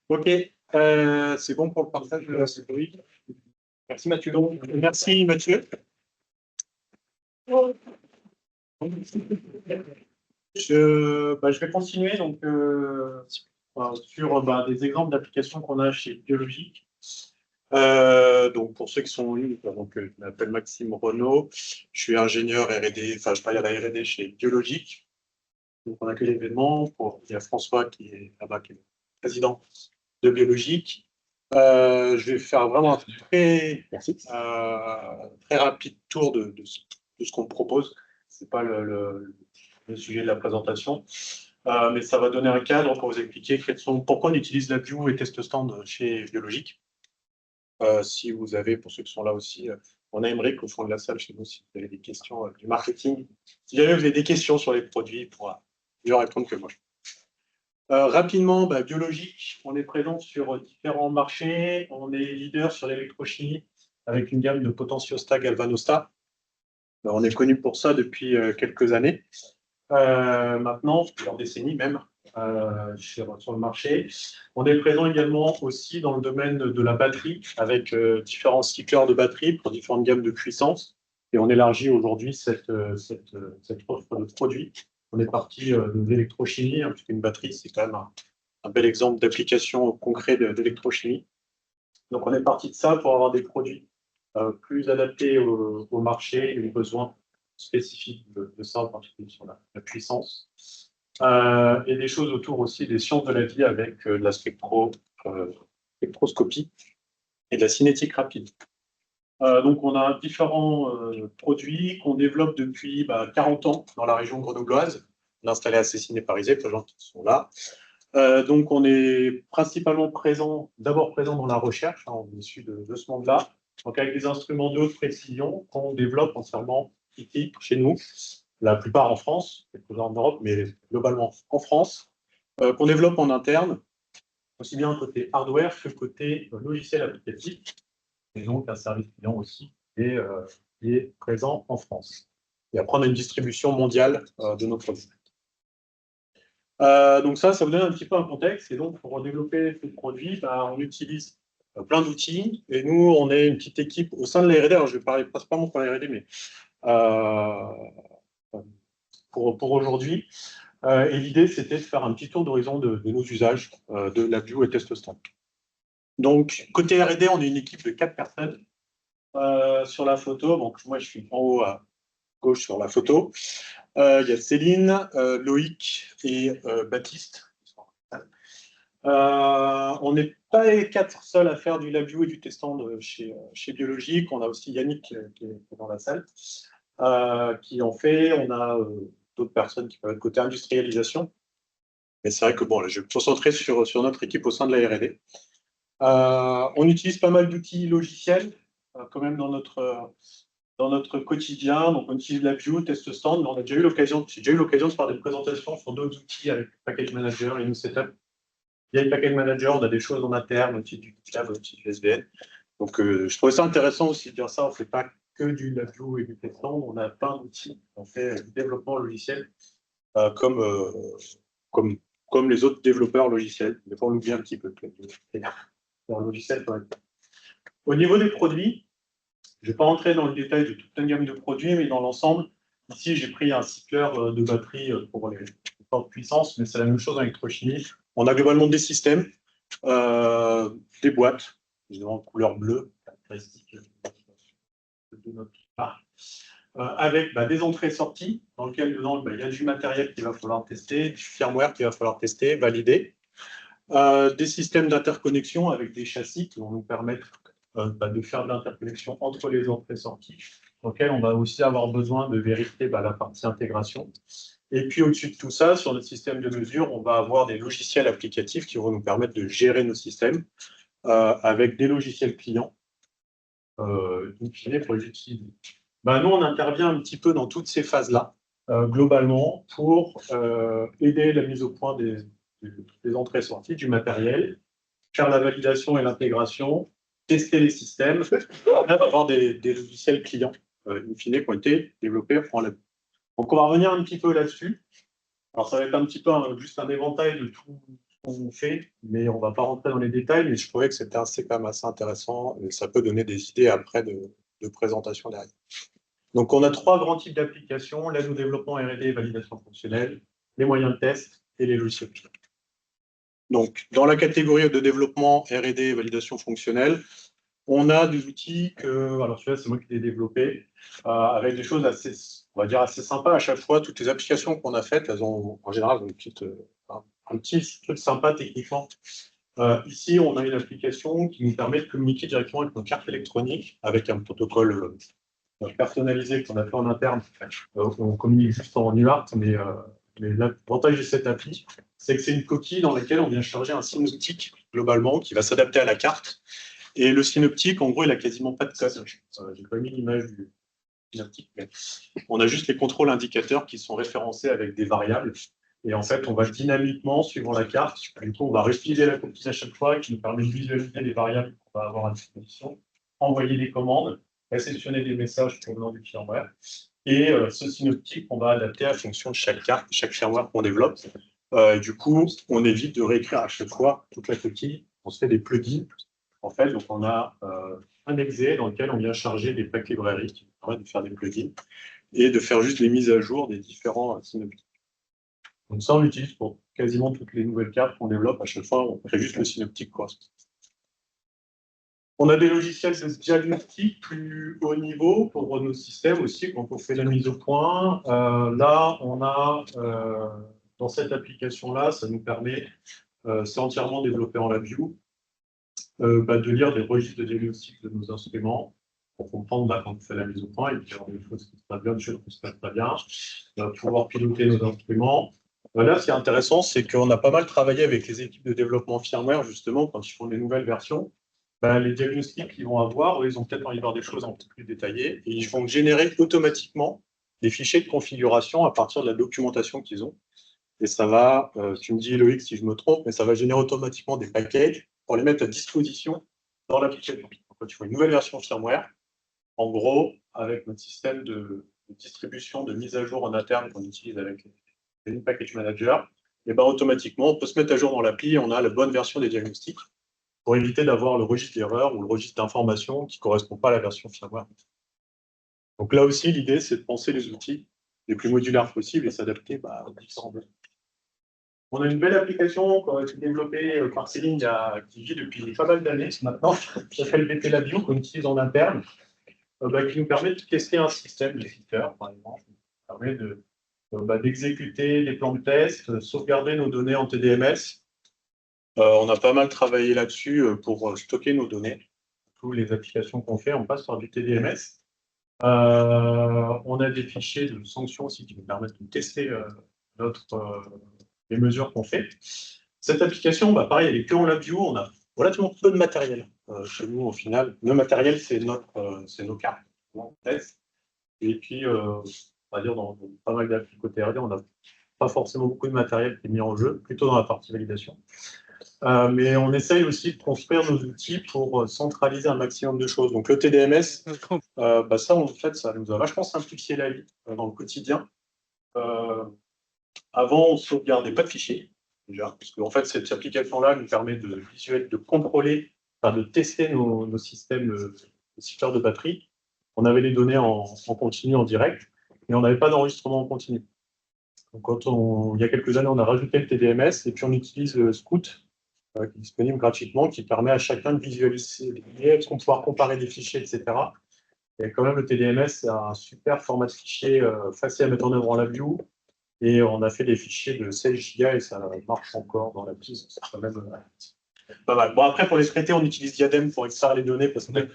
Ok, c'est bon pour le partage de la série. Merci Mathieu. Merci Mathieu. Je vais continuer donc, sur des exemples d'applications qu'on a chez Biologique. Donc pour ceux qui sont en ligne, je m'appelle Maxime Renaud, je suis ingénieur R&D, enfin je travaille à la R&D chez Biologique. Donc on accueille l'événement. Il y a François qui est là-bas, qui est le président de Biologique. Je vais faire vraiment un très rapide tour de ce qu'on propose. Ce n'est pas le sujet de la présentation, mais ça va donner un cadre pour vous expliquer pourquoi on utilise LabVIEW et TestStand chez Biologique. Si vous avez, pour ceux qui sont là aussi, on a Émeric au fond de la salle chez nous, si vous avez des questions du marketing. Si jamais vous avez des questions sur les produits, il pourra mieux répondre que moi. Rapidement, Biologique, on est présent sur différents marchés. On est leader sur l'électrochimie avec une gamme de Potentiosta, Galvanostat. On est connu pour ça depuis quelques années. Maintenant, plusieurs décennies même, sur le marché. On est présent également aussi dans le domaine de la batterie avec différents cycleurs de batterie pour différentes gammes de puissance. Et on élargit aujourd'hui cette offre de produits. On est parti de l'électrochimie, hein, puisqu'une batterie, c'est quand même un bel exemple d'application concrète d'électrochimie. Donc, on est parti de ça pour avoir des produits plus adaptés au marché et aux besoins spécifiques de ça, en particulier sur la puissance. Et des choses autour aussi des sciences de la vie avec de la spectroscopie et de la cinétique rapide. Donc, on a différents produits qu'on développe depuis 40 ans dans la région grenobloise. On est installé à Cessines et Parisé, pour les gens qui sont là. Donc, on est principalement d'abord présent dans la recherche, hein, on est issu de ce monde-là, donc avec des instruments de haute précision qu'on développe entièrement ici, chez nous, la plupart en France, quelques-uns en Europe, mais globalement en France, qu'on développe en interne, aussi bien côté hardware que côté logiciel applicatif, et donc un service client aussi qui est présent en France. Et après, on a une distribution mondiale de nos produits. Donc ça vous donne un petit peu un contexte. Et donc, pour développer ces produits, on utilise plein d'outils. Et nous, on est une petite équipe au sein de la R&D. Alors, je vais parler principalement pour la R&D, mais pour aujourd'hui. Et l'idée, c'était de faire un petit tour d'horizon de nos usages de LabVIEW et TestStand. Donc, côté R&D, on est une équipe de 4 personnes sur la photo. Donc, moi, je suis en haut à gauche sur la photo. Il y a Céline, Loïc et Baptiste. On n'est pas les 4 seuls à faire du LabVIEW et du TestStand chez Biologique. On a aussi Yannick qui est dans la salle, qui en fait. On a d'autres personnes qui peuvent être côté industrialisation. Mais c'est vrai que bon, là, je vais me concentrer sur notre équipe au sein de la R&D. On utilise pas mal d'outils logiciels quand même dans notre quotidien. Donc, on utilise LabVIEW, TestStand, mais j'ai déjà eu l'occasion de faire des présentations sur d'autres outils avec Package Manager et Setup. Il y a le Package Manager, on a des choses en interne, aussi du GitLab, aussi du SVN. Donc, je trouvais ça intéressant aussi de dire ça. On ne fait pas que du LabVIEW et du TestStand, on a plein d'outils. On fait du développement logiciel comme les autres développeurs logiciels. Des fois, on l'oublie un petit peu. Dans le logiciel, au niveau des produits, je ne vais pas rentrer dans le détail de toute une gamme de produits, mais dans l'ensemble, ici, j'ai pris un cycleur de batterie pour les fortes puissances, mais c'est la même chose en électrochimie. On a globalement des systèmes, des boîtes, évidemment couleur bleue, caractéristique de notre marque, avec des entrées-sorties, dans lesquelles il y a du matériel qu'il va falloir tester, du firmware qu'il va falloir tester, valider, des systèmes d'interconnexion avec des châssis qui vont nous permettre de faire de l'interconnexion entre les entrées-sorties, auxquelles on va aussi avoir besoin de vérifier la partie intégration. Et puis au-dessus de tout ça, sur notre système de mesure, on va avoir des logiciels applicatifs qui vont nous permettre de gérer nos systèmes avec des logiciels clients pour les utiliser. Nous, on intervient un petit peu dans toutes ces phases-là, globalement, pour aider la mise au point des entrées-sorties, du matériel, faire la validation et l'intégration, tester les systèmes, avoir des logiciels clients, in fine, qui ont été développés en lab. Donc, on va revenir un petit peu là-dessus. Alors, ça va être un petit peu juste un éventail de tout ce qu'on fait, mais on ne va pas rentrer dans les détails, mais je trouvais que c'était quand même assez intéressant et ça peut donner des idées après de présentation derrière. Donc, on a 3 grands types d'applications, l'aide au développement R&D et validation fonctionnelle, les moyens de test et les logiciels. Donc, dans la catégorie de développement R&D et validation fonctionnelle, on a des outils que, alors celui-là, c'est moi qui l'ai développé, avec des choses assez, on va dire, assez sympas à chaque fois. Toutes les applications qu'on a faites, elles ont, en général, un petit truc sympa techniquement. Ici, on a une application qui nous permet de communiquer directement avec nos cartes électroniques, avec un protocole personnalisé qu'on a fait en interne. On communique juste en UART, mais l'avantage de cette appli, c'est que c'est une coquille dans laquelle on vient charger un synoptique, globalement, qui va s'adapter à la carte. Et le synoptique, en gros, il n'a quasiment pas de code. J'ai pas mis l'image du synoptique, mais on a juste les contrôles indicateurs qui sont référencés avec des variables. Et en fait, on va dynamiquement, suivant la carte, du coup, on va réutiliser la coquille à chaque fois, qui nous permet de visualiser les variables qu'on va avoir à disposition, envoyer des commandes, réceptionner des messages provenant du firmware. Et ce synoptique, on va adapter à fonction de chaque carte, chaque firmware qu'on développe. Du coup, on évite de réécrire à chaque fois toute la coquille. On se fait des plugins. En fait, donc on a un exe dans lequel on vient charger des packs librairies qui nous permettent de faire des plugins et de faire juste les mises à jour des différents synoptiques. Donc ça, on l'utilise pour quasiment toutes les nouvelles cartes qu'on développe. À chaque fois, on crée juste le synoptique, quoi. On a des logiciels de diagnostic plus haut niveau pour nos systèmes aussi, quand on fait la mise au point. Là, on a, dans cette application-là, ça nous permet, c'est entièrement développé en LabVIEW, de lire des registres de diagnostic de nos instruments pour comprendre quand on fait la mise au point, et puis avoir des choses qui se passent bien, des choses qui se passent pas bien, pouvoir piloter nos instruments. Là, ce qui est intéressant, c'est qu'on a pas mal travaillé avec les équipes de développement firmware, justement, quand ils font des nouvelles versions. Les diagnostics qu'ils vont avoir, ils ont peut-être envie de voir des choses un peu plus détaillées, et ils vont générer automatiquement des fichiers de configuration à partir de la documentation qu'ils ont. Et ça va, tu me dis Loïc si je me trompe, mais ça va générer automatiquement des packages pour les mettre à disposition dans l'application. Quand tu fais une nouvelle version firmware, en gros, avec notre système de distribution, de mise à jour en interne qu'on utilise avec les Package Manager, et automatiquement, on peut se mettre à jour dans l'appli et on a la bonne version des diagnostics pour éviter d'avoir le registre d'erreur ou le registre d'information qui ne correspond pas à la version firmware. Donc là aussi, l'idée, c'est de penser les outils les plus modulaires possibles et s'adapter aux différents besoins. On a une belle application qui a été développée par Céline qui vit depuis pas mal d'années maintenant, qui s'appelle BT-Labio, qu'on utilise en interne, qui nous permet de tester un système de filter, par exemple, qui nous permet d'exécuter des plans de test, sauvegarder nos données en TDMS. On a pas mal travaillé là-dessus pour stocker nos données. Toutes les applications qu'on fait, on passe par du TDMS. On a des fichiers de sanctions aussi qui nous permettent de tester les mesures qu'on fait. Cette application, pareil, elle est que en LabVIEW. On a relativement peu de matériel chez nous au final. Le matériel, c'est nos cartes. Et puis, on va dire dans pas mal d'applis côté R&D, on n'a pas forcément beaucoup de matériel qui est mis en jeu, plutôt dans la partie validation. Mais on essaye aussi de construire nos outils pour centraliser un maximum de choses. Donc le TDMS, ça, en fait, ça nous a vachement simplifié la vie dans le quotidien. Avant, on ne sauvegardait pas de fichiers, déjà, parce qu'en fait, cette application-là nous permet de contrôler, de tester nos systèmes de siffleurs de batterie. On avait les données en continu, en direct, mais on n'avait pas d'enregistrement en continu. Donc, il y a quelques années, on a rajouté le TDMS et puis on utilise le Scout, qui est disponible gratuitement, qui permet à chacun de visualiser les données, de pouvoir comparer des fichiers, etc. Et quand même, le TDMS, c'est un super format de fichier facile à mettre en œuvre en LabVIEW. Et on a fait des fichiers de 16 Go et ça marche encore dans l'appli. C'est quand même pas mal. Bon, après, pour les traiter, on utilise Diadem pour extraire les données parce que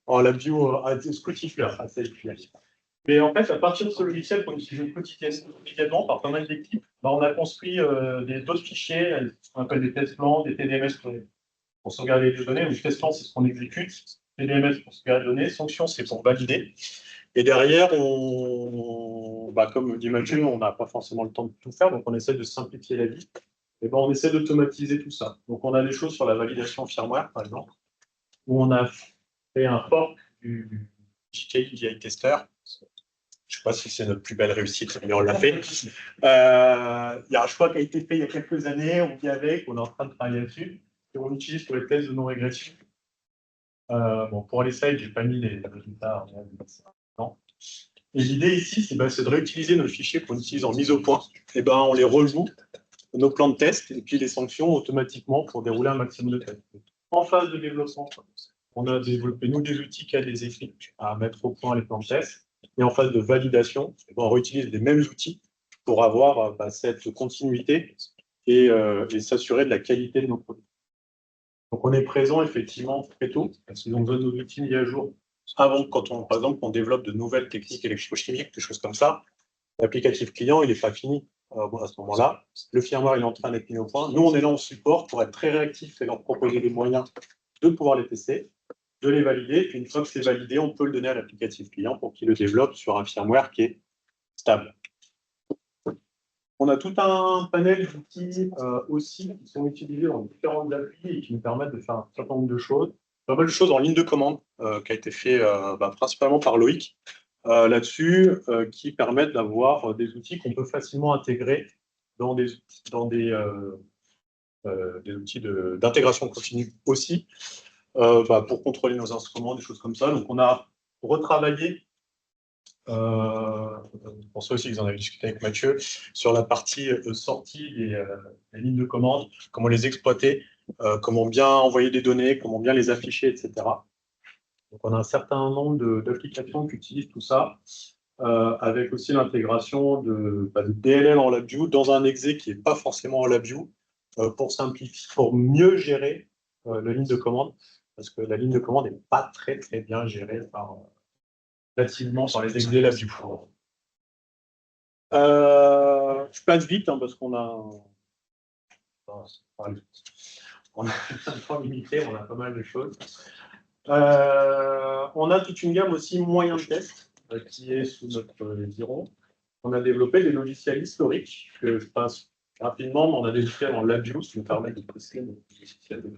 LabVIEW, Scout il pleure, assez efficace. Mais en fait, à partir de ce logiciel qu'on utilise quotidiennement par pas mal d'équipes, on a construit d'autres fichiers, ce qu'on appelle des test plans, des TDMS pour sauvegarder les données. Le test plan, c'est ce qu'on exécute. TDMS pour sauvegarder les données. Sanction, c'est pour valider. Et derrière, comme dit Mathieu, on n'a pas forcément le temps de tout faire, donc on essaie de simplifier la vie. Et on essaie d'automatiser tout ça. Donc on a des choses sur la validation firmware, par exemple, où on a fait un fork du GKE VI Tester. Je ne sais pas si c'est notre plus belle réussite, mais on l'a fait. Il y a un choix qui a été fait il y a quelques années, on vit avec, on est en train de travailler dessus, et on l'utilise pour les tests de non-régression. Bon, pour les slides, je n'ai pas mis les résultats. Non. Et l'idée ici, c'est de réutiliser nos fichiers qu'on utilise en mise au point. Et on les rejoue, nos plans de test, et puis les sanctions automatiquement pour dérouler un maximum de tests. En phase de développement, on a développé, nous, des outils qui aident les équipes à mettre au point les plans de test. Et en phase de validation, on réutilise les mêmes outils pour avoir cette continuité et s'assurer de la qualité de nos produits. Donc, on est présent effectivement très tôt, parce qu'ils ont besoin de nos outils mis à jour avant, par exemple, on développe de nouvelles techniques électrochimiques, des choses comme ça. L'applicatif client, il n'est pas fini à ce moment-là. Le firmware, il est en train d'être mis au point. Nous, on est là en support pour être très réactifs et leur proposer des moyens de pouvoir les tester, de les valider. Puis une fois que c'est validé, on peut le donner à l'applicatif client pour qu'il le développe sur un firmware qui est stable. On a tout un panel d'outils aussi qui sont utilisés dans différentes applis et qui nous permettent de faire un certain nombre de choses. Pas mal de choses en ligne de commande qui a été fait principalement par Loïc là-dessus, qui permettent d'avoir des outils qu'on peut facilement intégrer dans des outils d'intégration continue aussi, pour contrôler nos instruments, des choses comme ça. Donc on a retravaillé, pour ça aussi, ils en avaient discuté avec Mathieu, sur la partie sortie des lignes de commande, comment les exploiter, comment bien envoyer des données, comment bien les afficher, etc. Donc, on a un certain nombre d'applications qui utilisent tout ça, avec aussi l'intégration de DLL en LabVIEW dans un exe qui n'est pas forcément en LabVIEW, pour simplifier, pour mieux gérer la ligne de commande, parce que la ligne de commande n'est pas très bien gérée nativement par les exe LabVIEW. Je passe vite parce qu'on a un temps limité, on a pas mal de choses. On a toute une gamme aussi moyen de test qui est sous notre giron. On a développé des logiciels historiques que je passe rapidement, mais on a des logiciels en LabVIEW qui nous permettent de tester nos logiciels de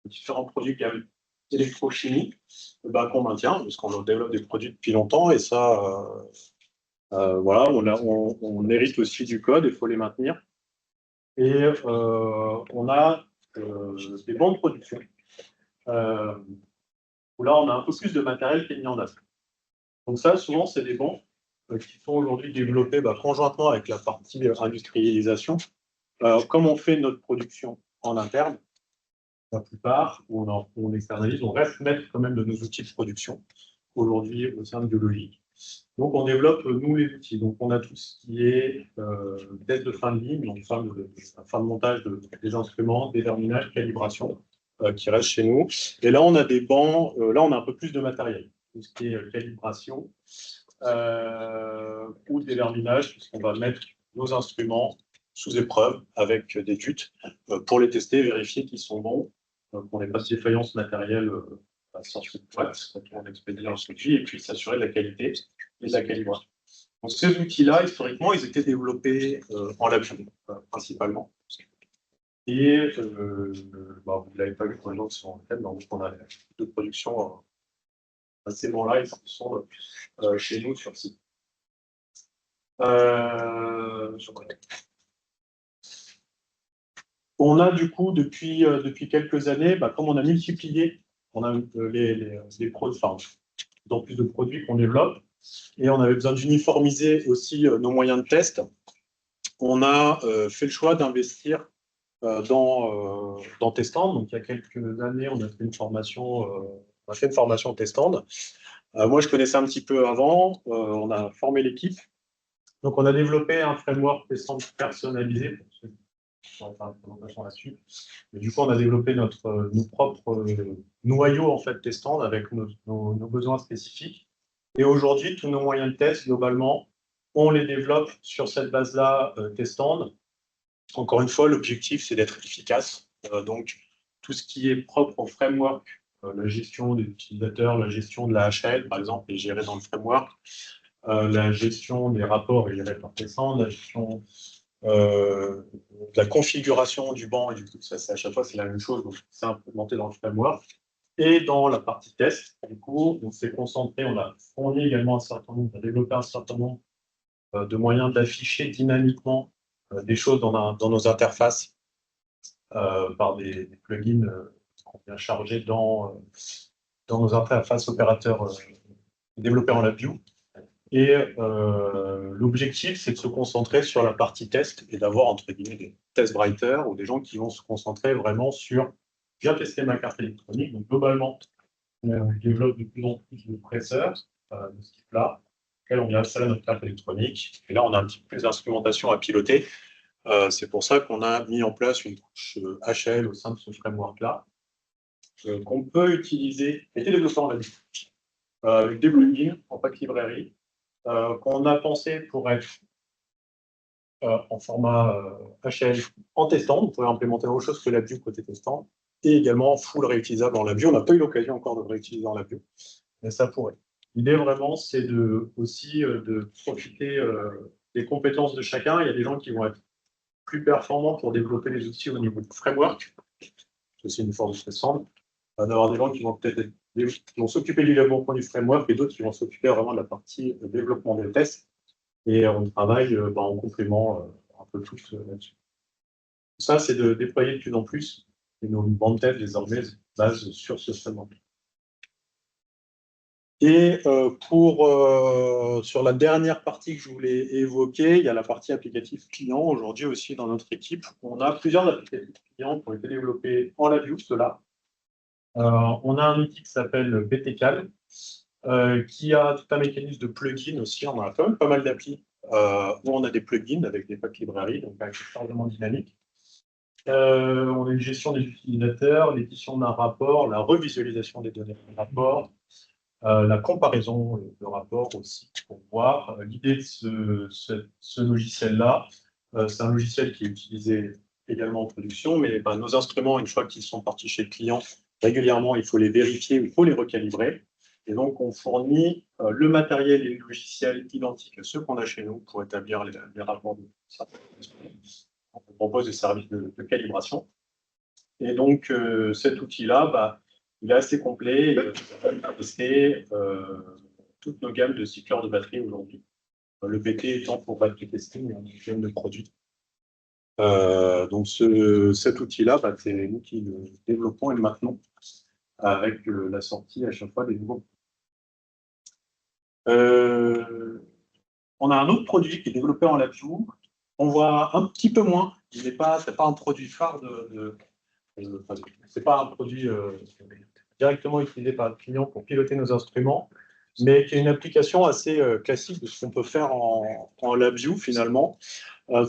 différents produits de gamme électrochimie qu'on maintient, parce qu'on développe des produits depuis longtemps, et ça, voilà, on hérite aussi du code, il faut les maintenir. Et on a des bancs de production, où là, on a un peu plus de matériel qui est mis en œuvre. Donc ça, souvent, c'est des bancs qui sont aujourd'hui développés conjointement avec la partie industrialisation. Comme on fait notre production en interne, la plupart, où on externalise, on reste maître quand même de nos outils de production, aujourd'hui au sein de Biologique. Donc, on développe, nous, les outils. Donc, on a tout ce qui est test de fin de ligne, donc fin de montage des instruments, déterminage, calibration, qui reste chez nous. Et là, on a des bancs, là, on a un peu plus de matériel. Tout ce qui est calibration ou déterminage, puisqu'on va mettre nos instruments sous épreuve avec des tutes pour les tester, vérifier qu'ils sont bons, qu'on n'ait pas de défaillance matérielle sur une boîte, quand on expédie un produit, et puis s'assurer de la qualité et de la calibration. Donc ces outils-là, historiquement, ils étaient développés en LabVIEW, principalement. Et vous ne l'avez pas vu pour les gens qui sont en thème, donc on a de production ces bancs-là, ils sont chez nous sur site. On a du coup, depuis quelques années, comme on a multiplié, on a les produits, dans plus de produits qu'on développe, et on avait besoin d'uniformiser aussi nos moyens de test. On a fait le choix d'investir dans Testand. Donc, il y a quelques années, on a fait une formation Testand. Moi, je connaissais un petit peu avant. On a formé l'équipe. Donc, on a développé un framework Testand personnalisé. Pour ceux qui sont en présentation là-dessus. Et du coup, on a développé nos propres noyaux en fait Testand avec nos besoins spécifiques. Et aujourd'hui, tous nos moyens de test, globalement, on les développe sur cette base-là Testand. Encore une fois, l'objectif, c'est d'être efficace. Donc, tout ce qui est propre au framework, la gestion des utilisateurs, la gestion de la HL, par exemple, est gérée dans le framework. La gestion des rapports est gérée par Testand. La gestion de la configuration du banc, et du coup, ça, à chaque fois, c'est la même chose. Donc, c'est implémenté dans le framework. Et dans la partie test, du coup, on s'est concentré, on a fourni également un certain nombre, on a développé un certain nombre de moyens d'afficher dynamiquement des choses dans nos interfaces par des plugins qu'on vient charger dans nos interfaces opérateurs développés en LabVIEW. Et l'objectif, c'est de se concentrer sur la partie test et d'avoir, entre guillemets, des test writers ou des gens qui vont se concentrer vraiment sur bien tester ma carte électronique. Donc, globalement, on développe de plus en plus de presseurs de ce type-là, auxquels on vient installer notre carte électronique. Et là, on a un petit peu plus d'instrumentation à piloter. C'est pour ça qu'on a mis en place une couche HL au sein de ce framework-là, qu'on peut utiliser, qui a été développé en LabVIEW, avec des plugins en pack librairie, qu'on a pensé pour être en format HL en testant. Vous pouvez implémenter autre chose que LabVIEW côté testant, et également full réutilisable en LabVIEW. On n'a pas eu l'occasion encore de le réutiliser en LabVIEW, mais ça pourrait. L'idée vraiment, c'est aussi de profiter des compétences de chacun. Il y a des gens qui vont être plus performants pour développer les outils au niveau du framework. C'est aussi une force de ensemble. D'avoir des gens qui vont peut-être s'occuper du développement du framework et d'autres qui vont s'occuper vraiment de la partie développement des tests. Et on travaille en complément un peu tous là-dessus. Ça, c'est de déployer de plus en plus. Et nos bandes de tests, désormais, se basent sur ce framework. Et sur la dernière partie que je voulais évoquer, il y a la partie applicatif client. Aujourd'hui aussi, dans notre équipe, on a plusieurs applicatifs clients qui ont été développés en LabVIEW, ceux-là. On a un outil qui s'appelle BTCal, qui a tout un mécanisme de plugin aussi. On a quand même pas mal d'applis où on a des plugins avec des packs librairies, donc avec un changement dynamique. On a une gestion des utilisateurs, l'édition d'un rapport, la revisualisation des données d'un rapport, la comparaison de rapports aussi pour voir. L'idée de ce logiciel-là, c'est un logiciel qui est utilisé également en production, mais nos instruments, une fois qu'ils sont partis chez le client, régulièrement, il faut les vérifier, il faut les recalibrer. Et donc, on fournit le matériel et le logiciel identiques à ceux qu'on a chez nous pour établir les rapports de ça. On propose des services de calibration. Et donc, cet outil-là, il est assez complet. Il va tester toutes nos gammes de cycleurs de batterie aujourd'hui. Le BT étant pour battery testing, une gamme de produits. Donc, cet outil-là, c'est nous qui le développons et le maintenons avec la sortie à chaque fois des nouveaux. On a un autre produit qui est développé en LabVIEW. On voit un petit peu moins. C'est pas un produit phare c'est pas un produit directement utilisé par le client pour piloter nos instruments, mais qui est une application assez classique de ce qu'on peut faire en LabVIEW finalement.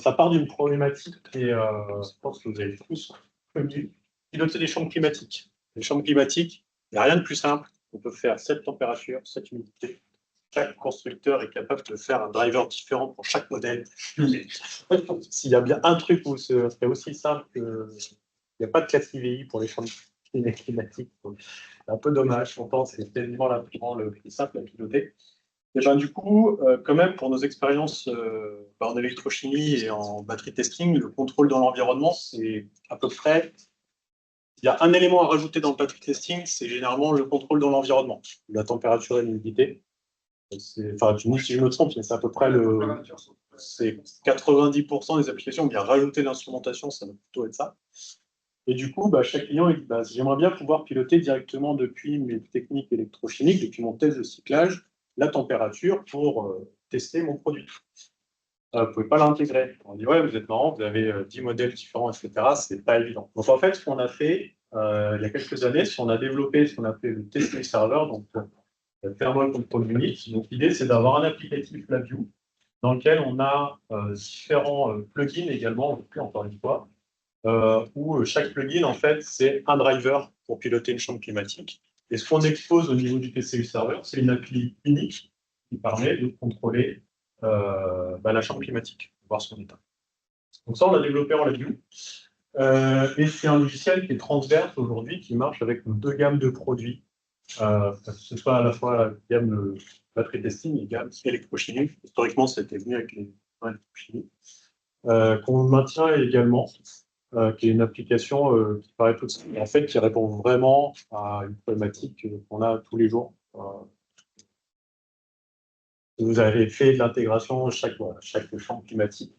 Ça part d'une problématique et je pense que vous avez tous connu, piloter des chambres climatiques. Les chambres climatiques, il n'y a rien de plus simple. On peut faire cette température, cette humidité. Chaque constructeur est capable de faire un driver différent pour chaque modèle. S'il y a bien un truc où ce serait aussi simple que il n'y a pas de classe IVI pour les chambres climatiques. C'est un peu dommage. Pourtant, c'est tellement le plus simple à piloter. Et du coup, quand même, pour nos expériences en électrochimie et en batterie testing, le contrôle dans l'environnement, c'est à peu près. Il y a un élément à rajouter dans le battery testing, c'est généralement le contrôle dans l'environnement, la température et l'humidité. Enfin, tu me dis si je me trompe, mais c'est à peu près c'est 90% des applications où il y a rajouté l'instrumentation, ça va plutôt être ça. Et du coup, chaque client dit j'aimerais bien pouvoir piloter directement depuis mes techniques électrochimiques, depuis mon test de cyclage, la température pour tester mon produit. Vous ne pouvez pas l'intégrer. On dit ouais, vous êtes marrant, vous avez 10 modèles différents, etc. C'est pas évident. Donc en fait, ce qu'on a fait il y a quelques années, c'est qu'on a développé ce qu'on appelait le testing server, donc le Thermal Control Unit. Donc l'idée, c'est d'avoir un applicatif LabVIEW dans lequel on a différents plugins également, encore une fois, où chaque plugin, en fait, c'est un driver pour piloter une chambre climatique. Et ce qu'on expose au niveau du TCU serveur, c'est une appli unique qui permet de contrôler la chambre climatique, voir son état. Donc ça, on l'a développé en LabVIEW. Et c'est un logiciel qui est transverse aujourd'hui, qui marche avec nos deux gammes de produits, que ce soit à la fois la gamme batterie testing et gamme électrochimie. Historiquement, c'était venu avec les électrochimie, qu'on maintient également. qui est une application qui paraît toute simple, mais en fait, qui répond vraiment à une problématique qu'on a tous les jours. Vous avez fait de l'intégration chaque champ climatique.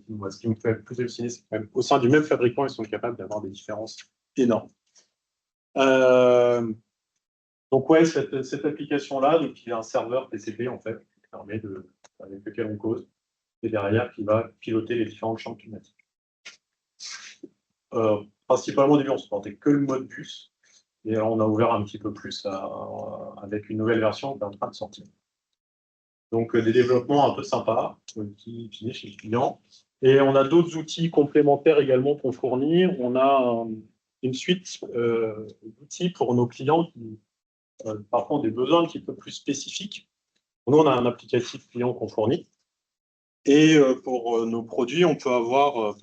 Moi, ce qui me fait le plus halluciner, c'est que même au sein du même fabricant, ils sont capables d'avoir des différences énormes. Donc ouais, cette application-là, donc il y a un serveur TCP en fait, qui permet avec lequel on cause, et derrière qui va piloter les différents champs climatiques. Principalement au début, on ne supportait que le mode bus, et alors on a ouvert un petit peu plus avec une nouvelle version qui est en train de sortir. Donc des développements un peu sympas qui finissent chez le client. Et on a d'autres outils complémentaires également qu'on fournit. On a une suite d'outils pour nos clients qui parfois ont des besoins un petit peu plus spécifiques. Nous, on a un applicatif client qu'on fournit. Et pour nos produits, on peut avoir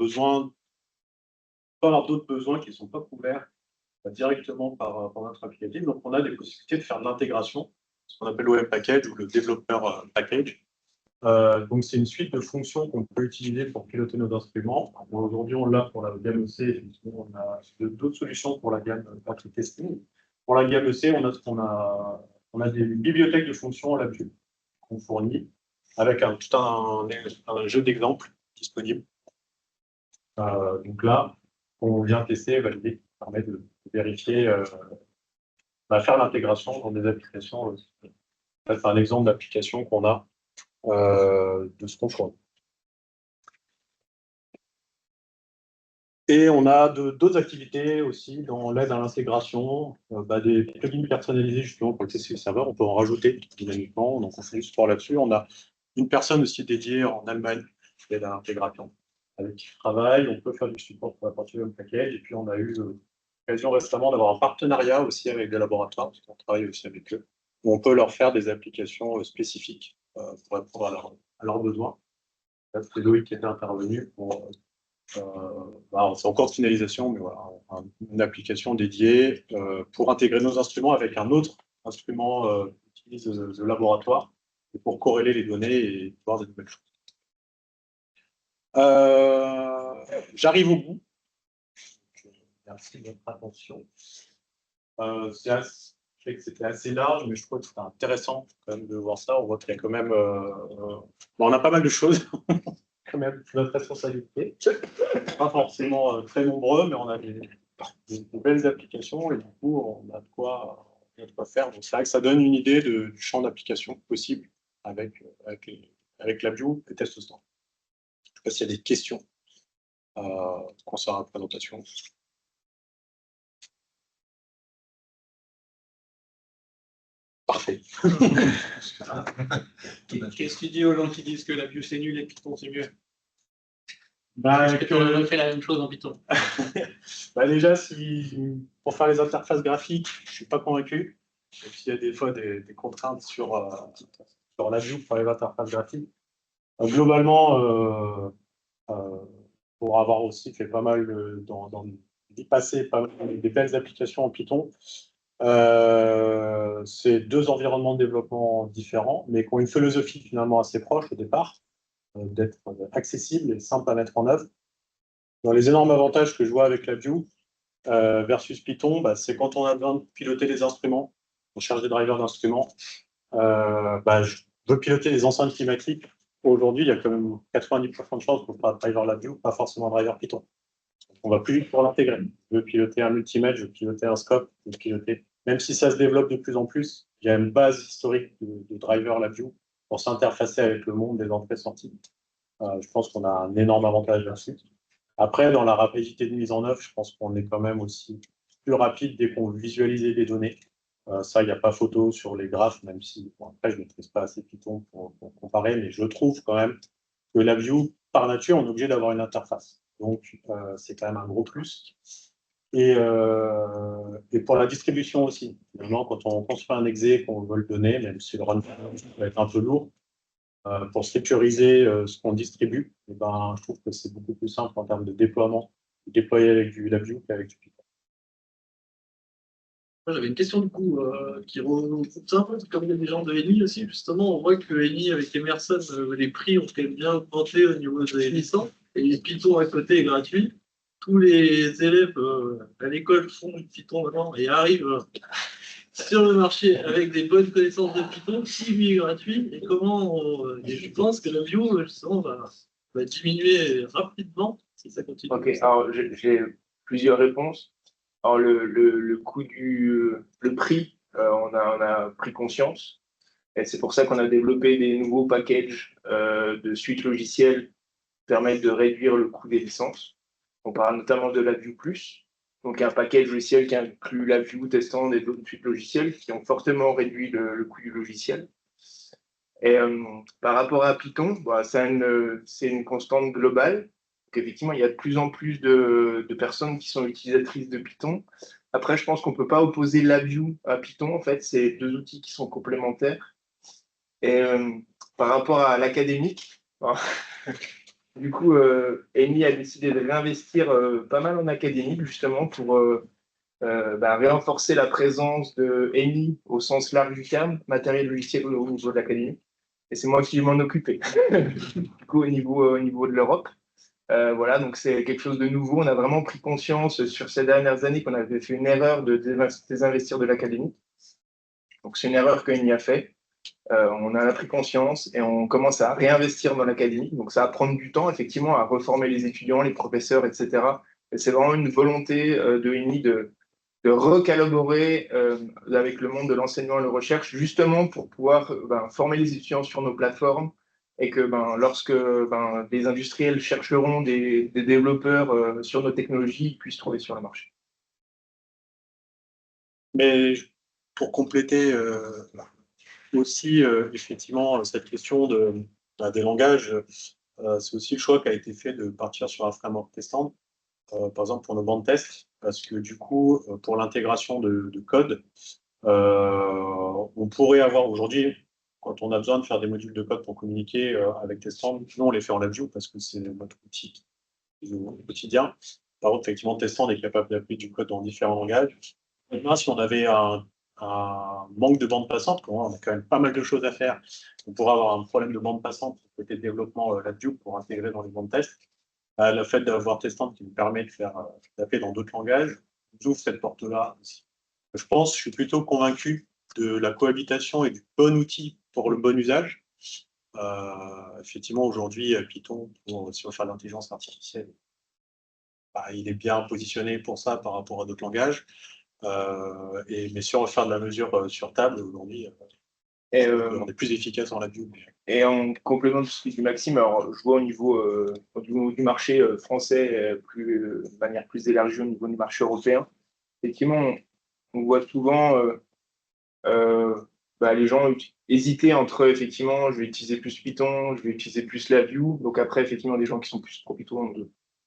d'autres besoins qui ne sont pas couverts directement par notre applicatif. Donc, on a des possibilités de faire de l'intégration, ce qu'on appelle l'OM Package ou le développeur package. Donc, c'est une suite de fonctions qu'on peut utiliser pour piloter nos instruments. Aujourd'hui, on l'a pour la gamme EC. On a d'autres solutions pour la gamme battery testing. Pour la gamme EC, on a des bibliothèques de fonctions là-dessus qu'on fournit avec tout un jeu d'exemples disponible. Donc là, on vient tester, valider, qui permet de vérifier, faire l'intégration dans des applications. C'est un exemple d'application qu'on a de ce qu'on fournit. Et on a d'autres activités aussi dans l'aide à l'intégration, des plugins personnalisés justement pour le tester serveur. On peut en rajouter dynamiquement, donc on fait du support là-dessus. On a une personne aussi dédiée en Allemagne qui aide à l'intégration avec qui je travaille. On peut faire du support pour la partie Home Package. Et puis on a eu l'occasion récemment d'avoir un partenariat aussi avec des laboratoires, parce qu'on travaille aussi avec eux, où on peut leur faire des applications spécifiques pour répondre à leurs besoins. Là, c'est Loïc qui était intervenu pour c'est en cours de finalisation, mais voilà, une application dédiée pour intégrer nos instruments avec un autre instrument qui utilise de laboratoire et pour corréler les données et voir des nouvelles choses. J'arrive au bout. Merci de votre attention. Je sais que c'était assez large, mais je trouve que c'était intéressant quand même de voir ça. On voit qu'il y a quand même... on a pas mal de choses. Quand même notre responsabilité. Pas forcément très nombreux, mais on a des belles applications et du coup, on a de quoi faire. Donc, c'est vrai que ça donne une idée du champ d'application possible avec LabVIEW et TestStore. Je ne sais pas s'il y a des questions concernant la présentation. Parfait. Qu'est-ce que tu dis aux gens qui disent que LabVIEW c'est nul et Python c'est mieux? Est-ce que tu aurais fait la même chose en Python? Déjà, pour faire les interfaces graphiques, je ne suis pas convaincu. Même s'il y a des fois des contraintes sur LabVIEW pour les interfaces graphiques. Globalement, pour avoir aussi fait pas mal d'y passer des belles applications en Python, c'est deux environnements de développement différents, mais qui ont une philosophie finalement assez proche au départ, d'être accessible et simple à mettre en œuvre. Dans les énormes avantages que je vois avec LabVIEW versus Python, c'est quand on a besoin de piloter les instruments, on cherche des drivers d'instruments. Je veux piloter les enceintes climatiques. Aujourd'hui, il y a quand même 90% de chances pour faire un driver LabVIEW, pas forcément un driver Python. On va plus vite pour l'intégrer. Je veux piloter un multimètre, je veux piloter un scope, je veux piloter. Même si ça se développe de plus en plus, il y a une base historique de driver LabVIEW pour s'interfacer avec le monde des entrées-sorties. Je pense qu'on a un énorme avantage là-dessus. Après, dans la rapidité de mise en œuvre, je pense qu'on est quand même aussi plus rapide dès qu'on veut visualiser les données. Ça, il n'y a pas photo sur les graphes, même si, après, je ne maîtrise pas assez Python pour comparer, mais je trouve quand même que LabVIEW, par nature, on est obligé d'avoir une interface. Donc, c'est quand même un gros plus. Et pour la distribution aussi. Finalement, quand on construit un exe, qu'on veut le donner, même si le runtime va être un peu lourd, pour sécuriser ce qu'on distribue, je trouve que c'est beaucoup plus simple en termes de déploiement, de déployer avec du LabVIEW qu'avec du Python. J'avais une question du coup qui remonte ça, comme il y a des gens de Eni aussi, justement, on voit que Eni avec Emerson, les prix ont quand même bien augmenté au niveau des licences, et Python à côté est gratuit. tous les élèves à l'école font du Python maintenant et arrivent sur le marché avec des bonnes connaissances de Python, si lui est gratuit, et et je pense que la bio, justement, va diminuer rapidement si ça continue. Ok, alors j'ai plusieurs réponses. Alors le coût le prix, on a pris conscience. Et c'est pour ça qu'on a développé des nouveaux packages de suites logicielles qui permettent de réduire le coût des licences. On parle notamment de LabVIEW Plus, donc un package logiciel qui inclut LabVIEW, Testant et d'autres suites logicielles qui ont fortement réduit le coût du logiciel. Et par rapport à Python, bah, c'est une constante globale. Donc, effectivement, il y a de plus en plus de personnes qui sont utilisatrices de Python. Après, je pense qu'on ne peut pas opposer LabVIEW à Python. En fait, c'est deux outils qui sont complémentaires. Et par rapport à l'académique, du coup, Amy a décidé de réinvestir pas mal en académique, justement, pour renforcer la présence de Amy au sens large du terme, matériel logiciel au niveau de l'académie. Et c'est moi qui vais m'en occuper, du coup, au niveau de l'Europe. Voilà, donc c'est quelque chose de nouveau. On a vraiment pris conscience sur ces dernières années qu'on avait fait une erreur de désinvestir de l'académie. Donc c'est une erreur qu'Amy a fait. On en a pris conscience et on commence à réinvestir dans l'académie. Donc ça va prendre du temps, effectivement, à reformer les étudiants, les professeurs, etc. Et c'est vraiment une volonté de Amy de recalibrer avec le monde de l'enseignement et de la recherche, justement pour pouvoir former les étudiants sur nos plateformes et que lorsque des industriels chercheront des développeurs sur nos technologies, ils puissent trouver sur le marché. Mais pour compléter aussi, effectivement, cette question des langages, c'est aussi le choix qui a été fait de partir sur un framework testant, par exemple pour nos bandes tests, parce que du coup, pour l'intégration de code, on pourrait avoir aujourd'hui, quand on a besoin de faire des modules de code pour communiquer avec Testant, nous on les fait en LabVIEW parce que c'est notre outil au quotidien. Par contre, effectivement, Testant est capable d'appeler du code dans différents langages. Maintenant, si on avait un manque de bande passante, on a quand même pas mal de choses à faire, on pourrait avoir un problème de bande passante côté développement LabVIEW pour intégrer dans les bandes tests. Le fait d'avoir Testant qui nous permet de faire d'appeler dans d'autres langages nous ouvre cette porte-là aussi. Je suis plutôt convaincu de la cohabitation et du bon outil pour le bon usage. Effectivement, aujourd'hui, Python, si on veut faire de l'intelligence artificielle, il est bien positionné pour ça par rapport à d'autres langages. Mais si on veut faire de la mesure sur table, aujourd'hui, on est plus efficace en LabVIEW. Et en complément de ce que dit Maxime, alors je vois au niveau du marché français, de manière plus élargie au niveau du marché européen, effectivement, on voit souvent les gens hésiter entre, effectivement, je vais utiliser plus Python, je vais utiliser plus LabVIEW. Donc après, effectivement, des gens qui sont plus pro Python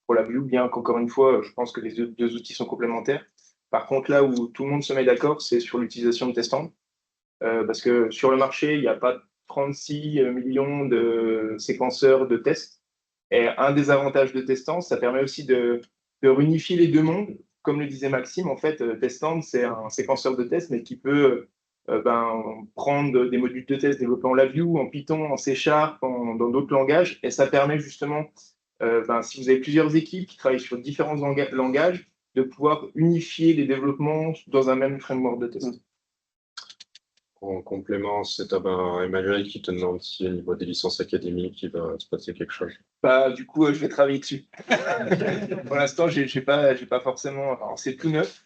pour LabVIEW, bien qu'encore une fois, je pense que les deux outils sont complémentaires. Par contre, là où tout le monde se met d'accord, c'est sur l'utilisation de Testant. Parce que sur le marché, il n'y a pas 36 millions de séquenceurs de tests. Et un des avantages de Testant, ça permet aussi de réunifier les deux mondes. Comme le disait Maxime, en fait, Testant, c'est un séquenceur de tests, mais qui peut prendre des modules de tests développés en LabVIEW, en Python, en C#, dans d'autres langages. Et ça permet justement, si vous avez plusieurs équipes qui travaillent sur différents langages, de pouvoir unifier les développements dans un même framework de test. En complément, c'est Emmanuel qui te demande si au niveau des licences académiques, il va se passer quelque chose. Du coup, je vais travailler dessus. Pour l'instant, j'ai pas forcément. Alors, c'est tout neuf.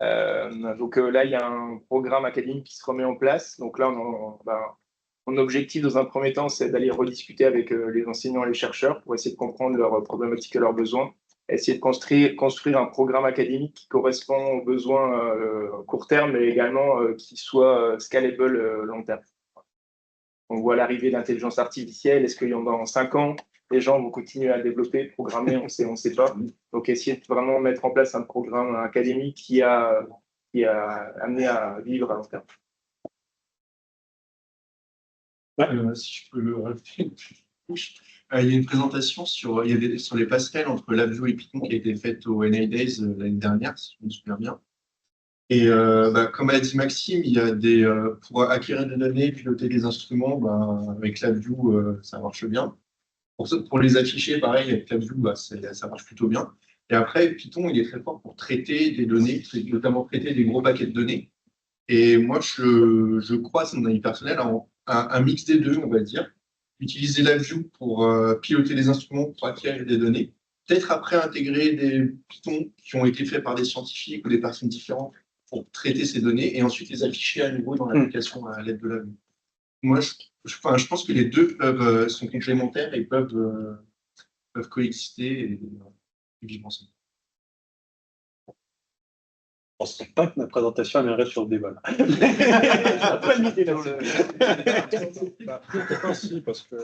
Donc là, il y a un programme académique qui se remet en place. Donc là, mon objectif dans un premier temps, c'est d'aller rediscuter avec les enseignants et les chercheurs pour essayer de comprendre leurs problématiques et leurs besoins. Essayer de construire un programme académique qui correspond aux besoins court terme, mais également qui soit scalable long terme. On voit l'arrivée de l'intelligence artificielle. Est-ce qu'il y en a dans 5 ans, les gens vont continuer à développer, programmer, on sait pas. Donc, essayer de vraiment mettre en place un programme académique qui a amené à vivre à long terme. Si je peux le rajouter. Il y a une présentation sur les passerelles entre LabVIEW et Python qui a été faite au NA Days l'année dernière, si je me souviens bien. Et comme a dit Maxime, il y a pour acquérir des données, piloter des instruments, avec LabVIEW, ça marche bien. Pour les afficher, pareil, avec LabVIEW, ça marche plutôt bien. Et après, Python, il est très fort pour traiter des données, notamment traiter des gros paquets de données. Et moi, je crois, c'est mon avis personnel, un mix des deux, on va dire. Utiliser LabVIEW pour piloter les instruments, pour acquérir des données. Peut-être après intégrer des Python qui ont été faits par des scientifiques ou des personnes différentes pour traiter ces données et ensuite les afficher à nouveau dans l'application à l'aide de LabVIEW. Moi, je pense que les deux sont complémentaires et peuvent coexister et vivre ensemble. Je ne pense pas que ma présentation amènerait sur le débat. Là. Pas une idée Si, parce que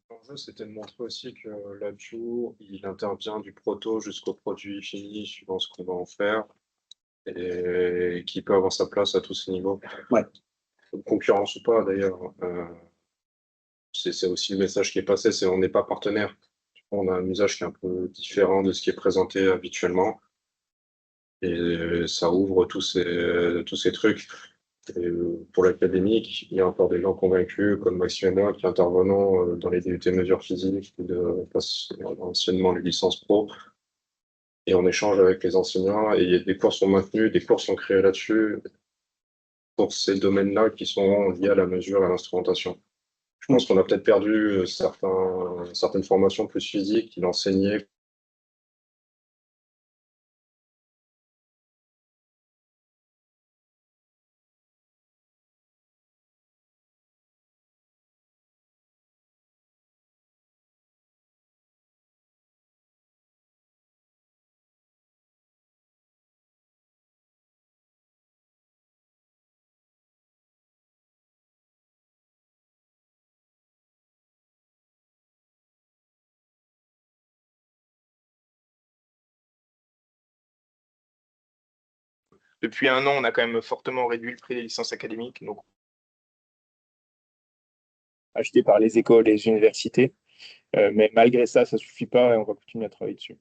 l'enjeu, c'était de montrer aussi que LabVIEW, il intervient du proto jusqu'au produit fini, suivant ce qu'on va en faire, et qui peut avoir sa place à tous ces niveaux. Ouais. Concurrence ou pas, d'ailleurs. C'est aussi le message qui est passé, c'est on n'est pas partenaire. On a un usage qui est un peu différent de ce qui est présenté habituellement. Et ça ouvre tous ces trucs. Et pour l'académique, il y a encore des gens convaincus, comme Maxime et moi, qui intervenons dans les DUT mesures physiques, anciennement les licences pro. Et on échange avec les enseignants, et des cours sont maintenus, des cours sont créés là-dessus, pour ces domaines-là qui sont liés à la mesure et à l'instrumentation. Je pense qu'on a peut-être perdu certaines formations plus physiques qu'il enseignait. Depuis un an, on a quand même fortement réduit le prix des licences académiques, donc acheté par les écoles et les universités. Mais malgré ça, ça ne suffit pas et on va continuer à travailler dessus.